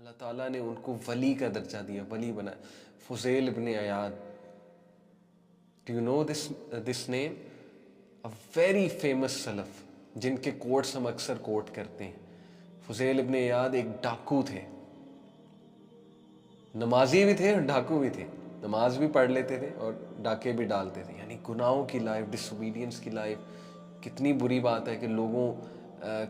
अल्लाह ताला ने उनको वली का दर्जा दिया, वली बनाया। Fuzail ibn Ayad, do you know this name? A very famous सलफ जिनके कोट्स हम अक्सर कोट करते हैं। फुज़ैल इब्न अयाद एक डाकू थे, नमाजी भी थे और डाकू भी थे। नमाज भी पढ़ लेते थे और डाके भी डालते थे, यानी गुनाहों की लाइफ, डिसोबीडियंस की लाइफ। कितनी बुरी बात है कि लोगों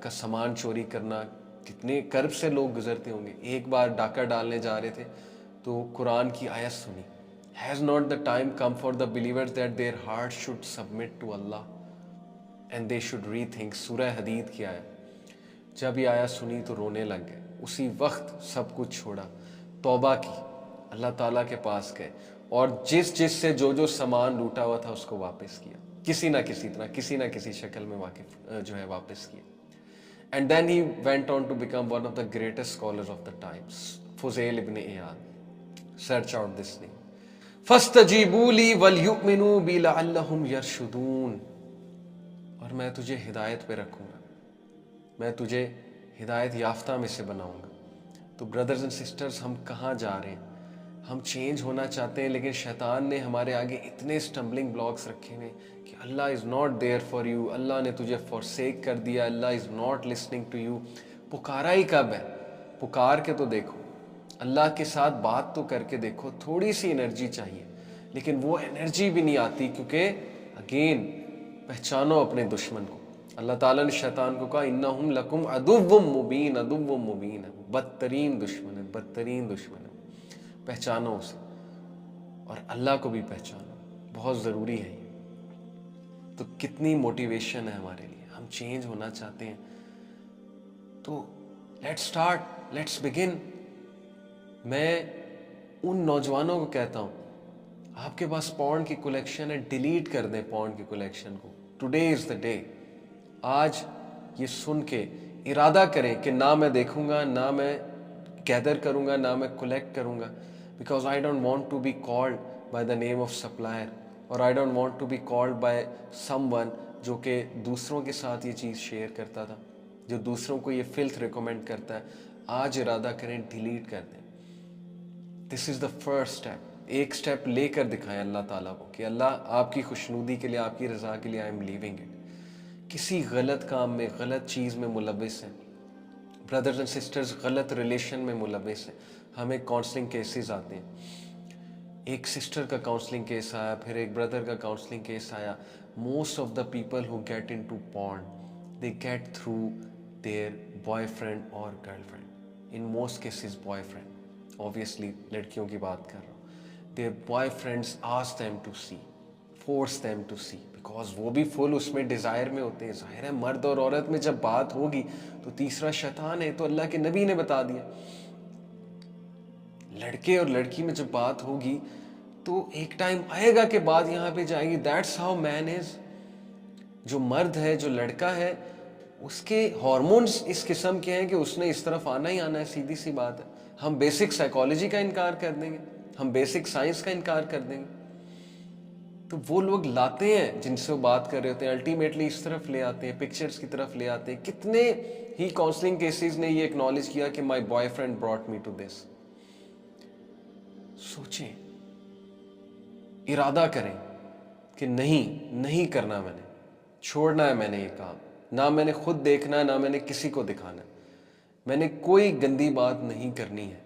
का सामान चोरी करना, कितने कर्ब से लोग गुजरते होंगे। एक बार डाका डालने जा रहे थे तो कुरान की आयत सुनी, has not the time come for the believers that their heart should submit to Allah and they should rethink. Surah Hadid की आयत, जब ये आयत सुनी तो रोने लग गए। उसी वक्त सब कुछ छोड़ा, तौबा की, अल्लाह ताला के पास गए और जिस से जो सामान लूटा हुआ था उसको वापस किया, किसी ना किसी तरह, किसी ना किसी शक्ल में वापस किया। And then he went on to become one of the greatest scholars of the times, Fuzail ibn Iyad. Search out this name. फस्तजीबू ली वलयुमिनू बी लअल्लहुम यरशुदून। और मैं तुझे हिदायत पे रखूंगा, मैं तुझे हिदायत याफ्ता में से बनाऊंगा। तो ब्रदर्स एंड सिस्टर्स, हम कहाँ जा रहे हैं? हम चेंज होना चाहते हैं, लेकिन शैतान ने हमारे आगे इतने स्टम्बलिंग ब्लॉक्स रखे हुए कि Allah is not there for you, अल्लाह ने तुझे फॉरसेक कर दिया, Allah is not listening to you. पुकारा ही कब है? पुकार के तो देखो, अल्लाह के साथ बात तो करके देखो। थोड़ी सी एनर्जी चाहिए, लेकिन वो एनर्जी भी नहीं आती, क्योंकि अगेन पहचानो अपने दुश्मन को। अल्लाह ताला ने शैतान को कहा, इन्नहुम लकुम अदुव्वुम मुबीन, अदुव्वुम मुबीन है, बदतरीन दुश्मन है, बदतरीन दुश्मन है। पहचानो उसे और अल्लाह को भी पहचानो, बहुत ज़रूरी है ये। तो कितनी मोटिवेशन है हमारे लिए, हम चेंज होना चाहते हैं तो लेट्स स्टार्ट, लेट्स बिगिन। मैं उन नौजवानों को कहता हूँ, आपके पास पॉर्न की कलेक्शन है, डिलीट कर दें पॉर्न की कलेक्शन को। Today is the day. आज ये सुन के इरादा करें कि ना मैं देखूंगा, ना मैं गैदर करूंगा, ना मैं कलेक्ट करूंगा, because I don't want to be called by the name of supplier, और I don't want to be called by someone जो कि दूसरों के साथ ये चीज़ शेयर करता था, जो दूसरों को ये फिल्थ रिकमेंड करता है। आज इरादा करें, डिलीट कर दें। This is the first step. एक स्टेप लेकर दिखाएं अल्लाह ताला को कि अल्लाह आपकी खुशनुदी के लिए, आपकी रज़ा के लिए आई एम लीविंग इट। किसी गलत काम में, गलत चीज़ में मुलविस हैं, ब्रदर्स एंड सिस्टर्स, गलत रिलेशन में मुलविस हैं। हमें काउंसलिंग केसेस आते हैं, एक सिस्टर का काउंसलिंग केस आया, फिर एक ब्रदर का काउंसलिंग केस आया। Most of the people who get into porn, they get through their boyfriend और girlfriend. In most cases boyfriend, obviously लड़कियों की बात कर रहा हूँ। Their boyfriends ask them to see, force them to see, because वो भी फुल उसमें डिज़ायर में होते हैं। जाहिर है मर्द और औरत में जब बात होगी तो तीसरा शैतान है, तो अल्लाह के नबी ने बता दिया। लड़के और लड़की में जब बात होगी तो एक टाइम आएगा कि बात यहाँ पे जाएगी। That's how man is. जो मर्द है, जो लड़का है, उसके हार्मोन्स इस किस्म के हैं कि उसने इस तरफ आना ही आना है, सीधी सी बात है। हम बेसिक साइकोलॉजी का इनकार कर देंगे, हम बेसिक साइंस का इनकार कर देंगे। तो वो लोग लाते हैं जिनसे वो बात कर रहे होते हैं, अल्टीमेटली इस तरफ ले आते हैं, पिक्चर्स की तरफ ले आते हैं। कितने ही काउंसलिंग केसेस ने ये एक्नॉलेज किया कि my boyfriend brought me to this. सोचें, इरादा करें कि नहीं करना, मैंने छोड़ना है, मैंने ये काम ना मैंने खुद देखना है, ना मैंने किसी को दिखाना है। मैंने कोई गंदी बात नहीं करनी है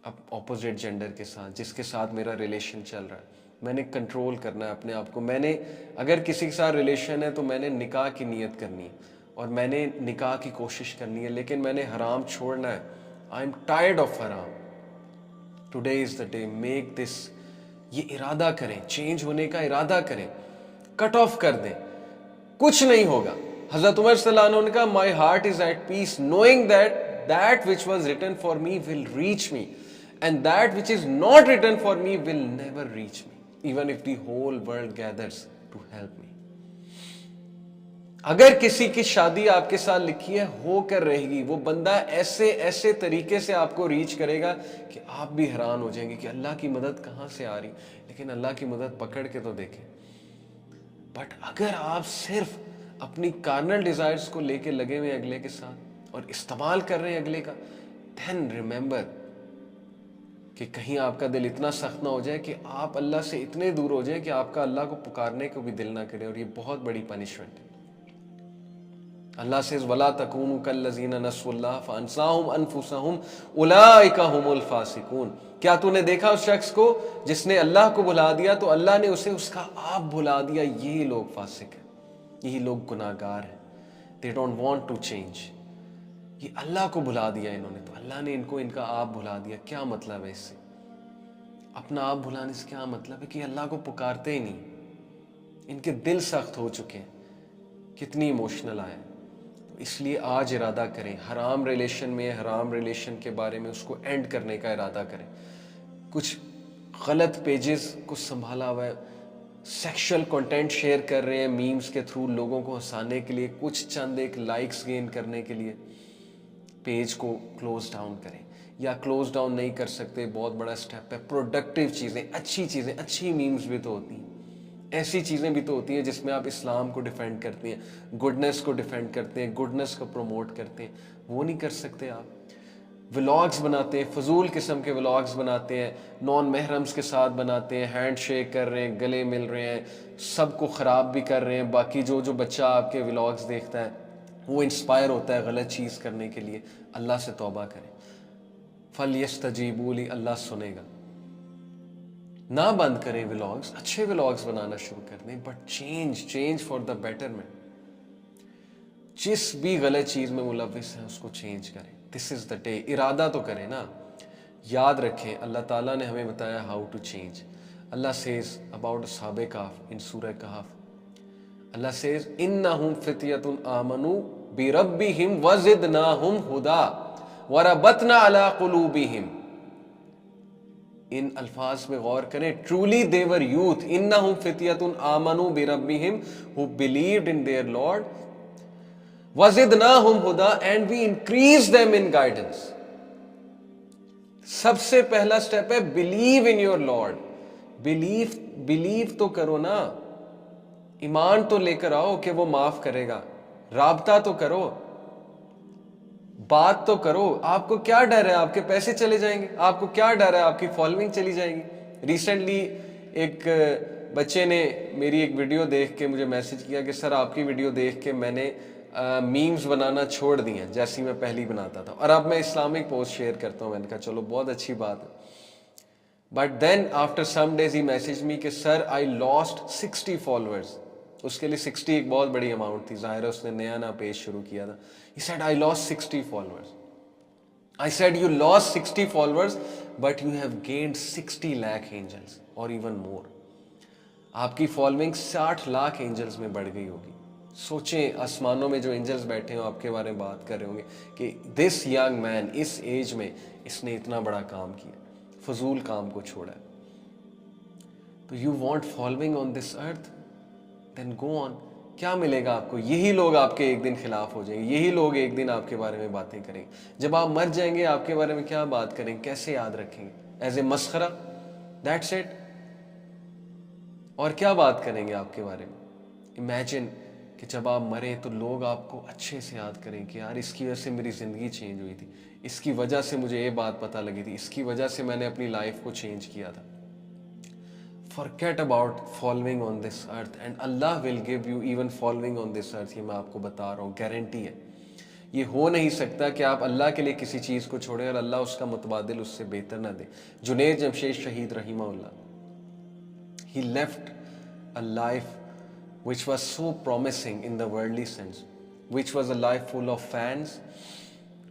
अब ऑपोजिट जेंडर के साथ, जिसके साथ मेरा रिलेशन चल रहा है। मैंने कंट्रोल करना है अपने आप को। मैंने अगर किसी के साथ रिलेशन है तो मैंने निकाह की नीयत करनी है और मैंने निकाह की कोशिश करनी है, लेकिन मैंने हराम छोड़ना है। आई एम टायर्ड ऑफ हराम। Today is the day, make this. ये इरादा करें, चेंज होने का इरादा करें, कट ऑफ कर दें, कुछ नहीं होगा। हज़रत उमर सल्लल्लाहु अलैहि वसल्लम ने कहा, my heart is at peace knowing that which was written for me will reach me, and that which is not written for me will never reach me, even if the whole world gathers to help me. अगर किसी की शादी आपके साथ लिखी है, हो कर रहेगी। वो बंदा ऐसे ऐसे तरीके से आपको रीच करेगा कि आप भी हैरान हो जाएंगे कि अल्लाह की मदद कहाँ से आ रही। लेकिन अल्लाह की मदद पकड़ के तो देखें। बट अगर आप सिर्फ अपनी कार्नल डिजायर्स को लेके लगे हुए अगले के साथ और इस्तेमाल कर रहे हैं अगले का, then remember कि कहीं आपका दिल इतना सख्त ना हो जाए कि आप अल्लाह से इतने दूर हो जाए कि आपका अल्लाह को पुकारने को भी दिल ना करे, और ये बहुत बड़ी पनिशमेंट है। अल्लाह से वला तकूनु कल्लज़ीना नसुल्लाह फअनसाहुम अनफुसहुम उलाइका हुमुल फासिकून। क्या तूने देखा उस शख्स को जिसने अल्लाह को भुला दिया तो अल्लाह ने उसे उसका आप भुला दिया? यही लोग फासिक हैं, यही लोग गुनाहगार हैं। They don't want to change. ये अल्लाह को भुला दिया इन्होंने, तो अल्लाह ने इनको इनका आप भुला दिया। क्या मतलब है इससे? अपना आप भुलाने से क्या मतलब है? कि अल्लाह को पुकारते ही नहीं, इनके दिल सख्त हो चुके हैं। कितनी इमोशनल आए। तो इसलिए आज इरादा करें, हराम रिलेशन में, हराम रिलेशन के बारे में उसको एंड करने का इरादा करें। कुछ गलत पेजेस को संभाला हुआ है, सेक्सुअल कंटेंट शेयर कर रहे हैं मीम्स के थ्रू लोगों को हंसाने के लिए, कुछ चंद एक लाइक्स गेन करने के लिए, पेज को क्लोज डाउन करें। या क्लोज डाउन नहीं कर सकते, बहुत बड़ा स्टेप है, प्रोडक्टिव चीज़ें, अच्छी चीज़ें, अच्छी मीम्स भी तो होती हैं, ऐसी चीज़ें भी तो होती हैं जिसमें आप इस्लाम को डिफेंड करते हैं, गुडनेस को डिफेंड करते हैं, गुडनेस को प्रमोट करते हैं। वो नहीं कर सकते आप। व्लॉग्स बनाते हैं, फजूल किस्म के व्लॉग्स बनाते हैं, नॉन महरम्स के साथ बनाते हैं, हैंड शेक कर रहे हैं, गले मिल रहे हैं, सबको ख़राब भी कर रहे हैं। बाकी जो जो बच्चा आपके व्लॉग्स देखता है वो इंस्पायर होता है गलत चीज़ करने के लिए। अल्लाह से तौबा करें। फल यस्तजीबू ली, अल्लाह सुनेगा। ना बंद करें व्लॉग्स, अच्छे व्लॉग्स बनाना शुरू कर दें, but change for the betterment. जिस भी गलत चीज़ में मुलविस है उसको चेंज करें। This is the day. इरादा तो करें ना। याद रखें, अल्लाह ताला ने हमें बताया how to change. Allah says about अस्हाबे कहफ इन सूरह कहफ, अल्लाह सेज इन्नहुम फित्यतुन आमनू बिरब्बिहिम वज़िदनाहुम हुदा वरबतना अला कुलूबिहिम। इन अल्फाज में गौर करें। ट्रूली दे वर यूथ, इन्नहुम फित्यतुन आमनू बिरब्बिहिम, who believed in their lord, वज़िदनाहुम हुदा, and we increase them in guidance. सबसे पहला स्टेप है believe in your lord. Believe तो करो ना, ईमान तो लेकर आओ कि वो माफ करेगा, राबता तो करो, बात तो करो। आपको क्या डर है आपके पैसे चले जाएंगे? आपको क्या डर है आपकी फॉलोइंग चली जाएगी? रिसेंटली एक बच्चे ने मेरी एक वीडियो देख के मुझे मैसेज किया कि सर आपकी वीडियो देख के मैंने मीम्स बनाना छोड़ दिए हैं जैसी मैं पहले बनाता था, और अब मैं इस्लामिक पोस्ट शेयर करता हूँ। मैंने कहा चलो बहुत अच्छी बात है। But then after some days he message me कि सर आई लॉस्ट 60 फॉलोअर्स। उसके लिए 60 एक बहुत बड़ी अमाउंट थी, जाहिर है उसने नया ना पेज शुरू किया था। He said, I lost 60 followers. I said, you lost 60 followers, but you have gained 60 lakh angels or even more. आपकी फॉलोइंग 60 लाख एंजल्स में बढ़ गई होगी। सोचें, आसमानों में जो एंजल्स बैठे हो आपके बारे में बात कर रहे होंगे कि दिस यंग मैन, इस एज में इसने इतना बड़ा काम किया, फजूल काम को छोड़ा। तो you want following on this earth, then go on. क्या मिलेगा आपको? यही लोग आपके एक दिन खिलाफ हो जाएंगे, यही लोग एक दिन आपके बारे में बातें करेंगे। जब आप मर जाएंगे आपके बारे में क्या बात करेंगे, कैसे याद रखेंगे? एज ए मस्खरा, दैट्स इट। और क्या बात करेंगे आपके बारे में? इमेजिन कि जब आप मरे तो लोग आपको अच्छे से याद करें कि यार इसकी वजह से मेरी ज़िंदगी चेंज हुई थी, इसकी वजह से मुझे ये बात पता लगी थी, इसकी वजह से मैंने अपनी लाइफ को चेंज किया था। Forget about following on this earth and Allah will give you even following on this earth। ये मैं आपको बता रहा हूँ, गारंटी है। ये हो नहीं सकता कि आप अल्लाह के लिए किसी चीज़ को छोड़ें और अल्लाह उसका मुतबादिल उससे बेहतर ना दे। जुनैद जमशेद शहीद रहीमहुल्लाह, he left a life which was so promising in the worldly sense, which was a life full of fans,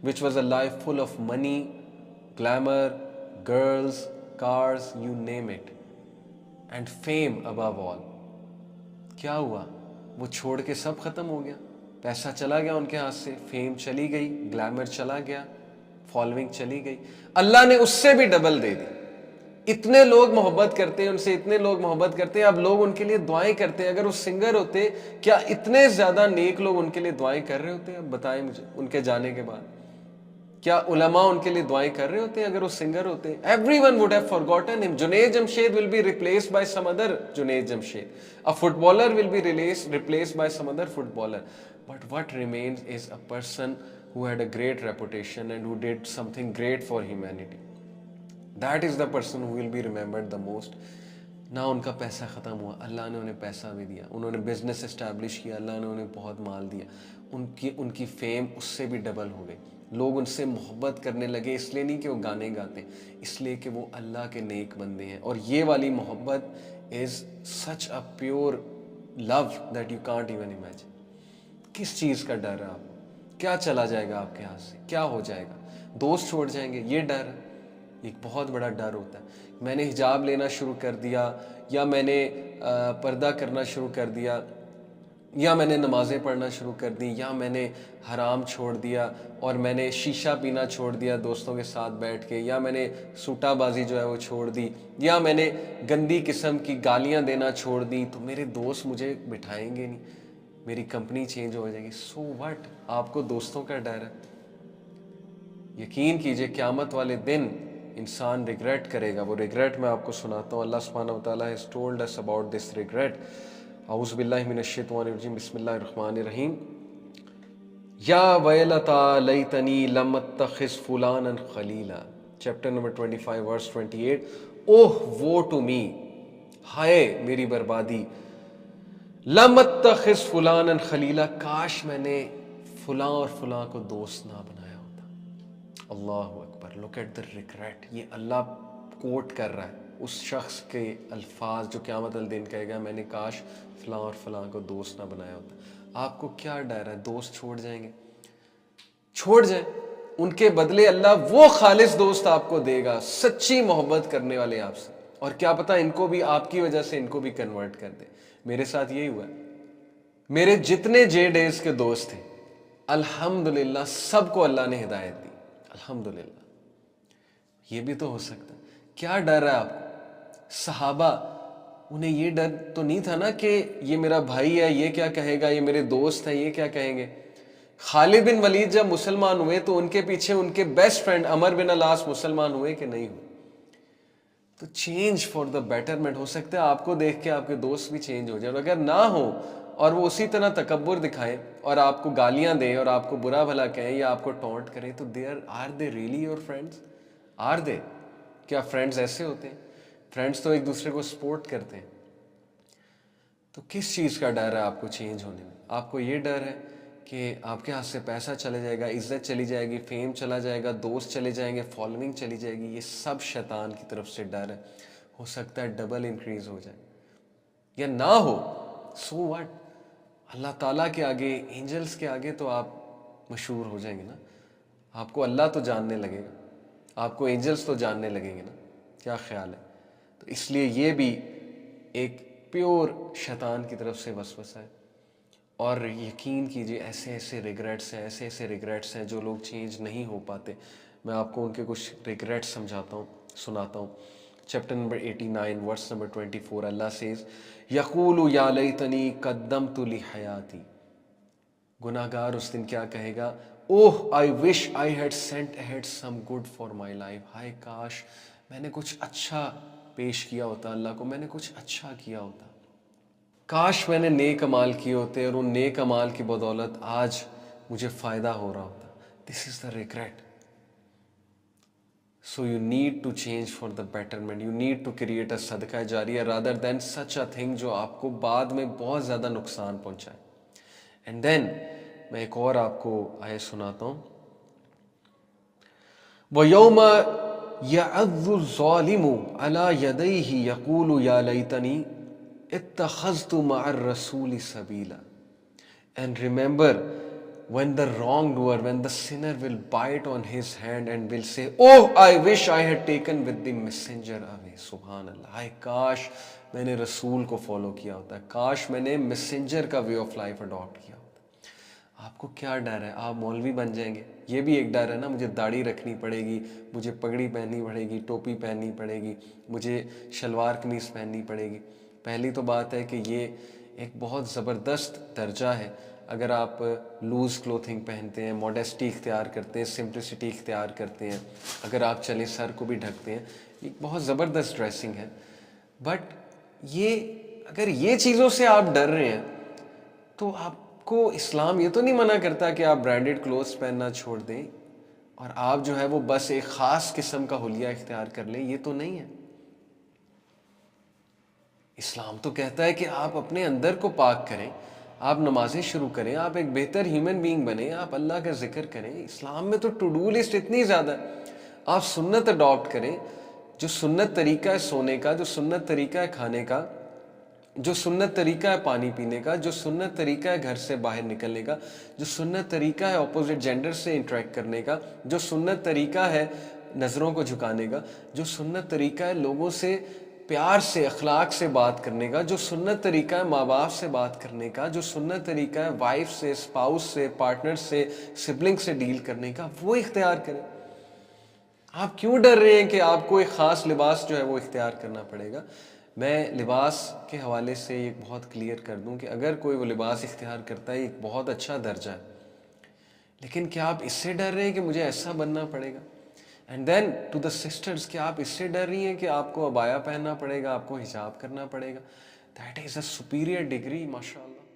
which was a life full of money, glamour, girls, cars, you name it, and fame above all। क्या हुआ? वो छोड़ के सब खत्म हो गया, पैसा चला गया उनके हाथ से, फेम चली गई, ग्लैमर चला गया, फॉलोइंग चली गई। अल्लाह ने उससे भी डबल दे दी। इतने लोग मोहब्बत करते हैं उनसे, इतने लोग मोहब्बत करते हैं, अब लोग उनके लिए दुआएं करते हैं। अगर वो सिंगर होते, क्या इतने ज्यादा नेक लोग उनके लिए दुआएं कर रहे होते? अब बताएं मुझे, उनके जाने के बाद क्या उलमा उनके लिए दुआएं कर रहे होते अगर वो सिंगर होते? Everyone would have forgotten him। Junaid Jamshed will be replaced by some other Junaid Jamshed। A footballer will be replaced by some other footballer। But what remains is a person who had a great reputation and who did something great for humanity। That is the person who will be remembered the most. ना उनका पैसा ख़त्म हुआ, अल्लाह ने उन्हें पैसा भी दिया, उन्होंने बिजनेस इस्टेब्लिश किया, अल्लाह ने उन्हें बहुत माल दिया, उनकी फेम उससे भी डबल हो गई। लोग उनसे मोहब्बत करने लगे, इसलिए नहीं कि वो गाने गाते, इसलिए कि वो अल्लाह के नेक बंदे हैं। और ये वाली मोहब्बत is such a pure love that you can't even imagine. किस चीज़ का डर है आपको? क्या चला जाएगा आपके हाथ से? क्या हो जाएगा? दोस्त छोड़ जाएंगे, ये डर है। एक बहुत बड़ा डर होता है। मैंने हिजाब लेना शुरू कर दिया, या मैंने पर्दा करना शुरू कर दिया, या मैंने नमाज़ें पढ़ना शुरू कर दी, या मैंने हराम छोड़ दिया और मैंने शीशा पीना छोड़ दिया दोस्तों के साथ बैठ के, या मैंने सूटाबाजी जो है वो छोड़ दी, या मैंने गंदी किस्म की गालियां देना छोड़ दी, तो मेरे दोस्त मुझे बिठाएंगे नहीं, मेरी कंपनी चेंज हो जाएगी। So what? आपको दोस्तों का डर है। यकीन कीजिए क़यामत वाले दिन इंसान रिग्रेट करेगा। वो रिग्रेट मैं आपको सुनाता हूँ। अल्लाह सुब्हानहू व तआला has told us about this regret. औज़ु बिल्लाहि मिनश शैतानिर रजीम, बिस्मिल्लाहिर रहमानिर रहीम। या वैलता लैतनी लम अत्तखिज़ फुलानन खलीला, chapter number 25 verse 28। Oh woe to मी, हाय मेरी बर्बादी, लम अत्तखिज़ फुलानन खलीला, काश मैंने फुलां और फुलां को दोस्त ना बनाया होता। अल्लाहु Akbar, look at the regret. ये अल्लाह कोट कर रहा है उस शख्स के अल्फाज जो क़यामत वाले दिन कहेगा मैंने काश फलां और फलां को दोस्त ना बनाया होता। आपको क्या डर है? दोस्त छोड़ जाएंगे, छोड़ जाए, उनके बदले अल्लाह वो खालिस दोस्त आपको देगा, सच्ची मोहब्बत करने वाले आपसे। और क्या पता इनको भी आपकी वजह से इनको भी कन्वर्ट कर दे। मेरे साथ यही हुआ। मेरे जितने जे डेज के दोस्त थे, अल्हम्दुलिल्लाह सबको अल्लाह ने हिदायत दी, अल्हम्दुलिल्लाह। ये भी तो हो सकता है। क्या डर है आपको? सहाबा, उन्हें ये डर तो नहीं था ना कि ये मेरा भाई है, ये क्या कहेगा, ये मेरे दोस्त हैं, ये क्या कहेंगे। खालिद बिन वलीद जब मुसलमान हुए तो उनके पीछे उनके बेस्ट फ्रेंड अमर बिन अलास मुसलमान हुए कि नहीं हुए। तो चेंज फॉर द बेटरमेंट। हो सकता है आपको देख के आपके दोस्त भी चेंज हो जाए, और अगर ना हो और वो उसी तरह तकब्बुर दिखाएं और आपको गालियां दें और आपको बुरा भला कहें या आपको टॉन्ट करें, तो there are they really your friends? Are they? क्या फ्रेंड्स ऐसे होते हैं? फ्रेंड्स तो एक दूसरे को सपोर्ट करते हैं। तो किस चीज़ का डर है आपको चेंज होने में? आपको ये डर है कि आपके हाथ से पैसा चले जाएगा, इज्जत चली जाएगी, फेम चला जाएगा, दोस्त चले जाएंगे, फॉलोइंग चली जाएगी। ये सब शैतान की तरफ से डर है। हो सकता है डबल इंक्रीज हो जाए या ना हो, सो व्हाट? अल्लाह ताला के आगे, एंजल्स के आगे तो आप मशहूर हो जाएंगे ना। आपको अल्लाह तो जानने लगेगा, आपको एंजल्स तो जानने लगेंगे ना। क्या ख्याल है? तो इसलिए ये भी एक प्योर शैतान की तरफ से वसवसा है। और यकीन कीजिए ऐसे ऐसे रिग्रेट्स हैं, ऐसे ऐसे रिग्रेट्स हैं जो लोग चेंज नहीं हो पाते। मैं आपको उनके कुछ रिग्रेट्स समझाता हूँ, सुनाता हूँ। Chapter number 89 verse number 24, Allah says यक़ूलु या लैतनी क़द्दमतु ली हयाती। गुनाहगार उस दिन क्या कहेगा? Oh I wish I had sent ahead some good for my life. हाय काश मैंने कुछ अच्छा पेश किया होता अल्लाह को, मैंने कुछ अच्छा किया होता, काश मैंने नेक अमाल किए होते और उन नेक अमाल की बदौलत आज मुझे फ़ायदा हो रहा होता। This is the regret. So you need to change for the betterment. You need to create a सदका जारिया rather than such a thing जो आपको बाद में बहुत ज़्यादा नुकसान पहुँचाए। एंड देन मैं एक और आपको आयत सुनाता हूँ। वयौम यअज़्ज़ु ज़ालिमु अला यदैहि यक़ूलु या लैतनी इत्तख़ज़्तु मअर रसूलि सबीला। And remember when the wrongdoer, when the sinner will bite on his hand and will say, oh I wish I had taken with the messenger away. सुभान अल्लाह, हाय काश मैंने रसूल को फॉलो किया होता, काश मैंने मैसेंजर का वे ऑफ लाइफ अडॉप्ट किया होता। आपको क्या डर है? आप मौलवी बन जाएंगे, ये भी एक डर है ना। मुझे दाढ़ी रखनी पड़ेगी, मुझे पगड़ी पहननी पड़ेगी, टोपी पहननी पड़ेगी, मुझे शलवार कमीज़ पहननी पड़ेगी। पहली तो बात है कि ये एक बहुत ज़बरदस्त दर्जा है। अगर आप लूज़ क्लोथिंग पहनते हैं, मॉडेस्टी इख्तियार करते हैं, सिंप्लिसिटी इख्तियार करते हैं, अगर आप चले सर को भी ढकते हैं, एक बहुत ज़बरदस्त ड्रेसिंग है। बट ये अगर ये चीज़ों से आप डर रहे हैं तो आपको इस्लाम ये तो नहीं मना करता कि आप ब्रांडेड क्लोथ्स पहनना छोड़ दें। और आप जो है वो बस एक ख़ास किस्म का हुलिया इख्तियार कर लें, ये तो नहीं है। इस्लाम तो कहता है कि आप अपने अंदर को पाक करें, आप नमाजें शुरू करें, आप एक बेहतर ह्यूमन बीइंग बने, आप अल्लाह का जिक्र करें। इस्लाम में तो टू डू लिस्ट इतनी ज़्यादा है। आप सुन्नत अडॉप्ट करें, जो सुन्नत तरीका है सोने का, जो सुन्नत तरीका है खाने का, जो सुन्नत तरीका है पानी पीने का, जो सुन्नत तरीका है घर से बाहर निकलने का, जो सुन्नत तरीका है अपोजिट जेंडर से इंटरेक्ट करने का, जो सुन्नत तरीका है नज़रों को झुकाने का, जो सुन्नत तरीका है लोगों से प्यार से अखलाक से बात करने का, जो सुन्नत तरीका है माँ बाप से बात करने का, जो सुन्नत तरीका है वाइफ से, स्पाउस से, पार्टनर से, सिबलिंग से डील करने का, वो इख्तियार करें। आप क्यों डर रहे हैं कि आपको एक ख़ास लिबास जो है वो इख्तियार करना पड़ेगा? मैं लिबास के हवाले से ये बहुत क्लियर कर दूं कि अगर कोई वो लिबास इख्तियार करता है एक बहुत अच्छा दर्जा है, लेकिन क्या आप इससे डर रहे हैं कि मुझे ऐसा बनना पड़ेगा? And then to the sisters, क्या आप इससे डर रही हैं कि आपको अबाया पहनना पड़ेगा, आपको हिजाब करना पड़ेगा? That is a superior degree माशाअल्लाह।